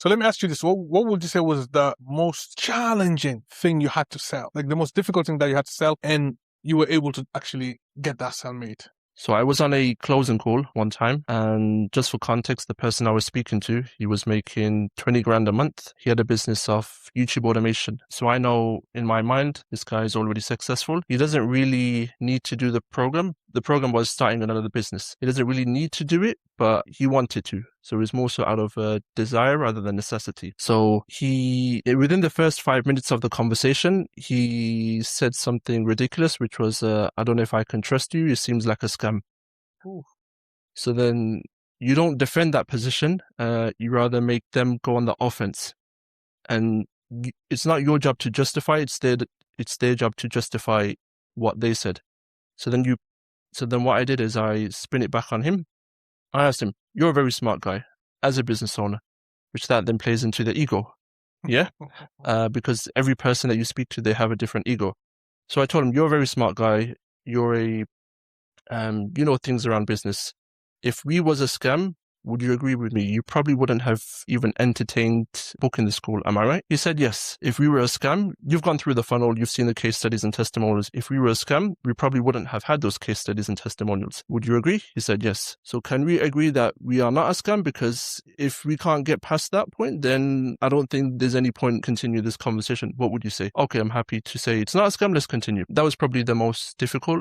So let me ask you this. What would you say was the most challenging thing you had to sell? Like the most difficult thing that you had to sell and you were able to actually get that sale made? So I was on a closing call one time, and just for context, the person I was speaking to, he was making 20 grand a month. He had a business of YouTube automation. So I know in my mind, this guy is already successful. He doesn't really need to do the program. The program was starting another business. He doesn't really need to do it, but he wanted to. So it was more so out of a desire rather than necessity. So within the first 5 minutes of the conversation, he said something ridiculous, which was, I don't know if I can trust you. It seems like a scam. Ooh. So then you don't defend that position. You rather make them go on the offense. And it's not your job to justify it. It's their job to justify what they said. So then what I did is I spin it back on him. I asked him, you're a very smart guy as a business owner, which that then plays into the ego. Yeah. Because every person that you speak to, they have a different ego. So I told him, you're a very smart guy. You're you know things around business. If we was a scam, would you agree with me? You probably wouldn't have even entertained booking this call. Am I right? He said, yes. If we were a scam, you've gone through the funnel. You've seen the case studies and testimonials. If we were a scam, we probably wouldn't have had those case studies and testimonials. Would you agree? He said, yes. So can we agree that we are not a scam? Because if we can't get past that point, then I don't think there's any point continue this conversation. What would you say? Okay, I'm happy to say it's not a scam. Let's continue. That was probably the most difficult.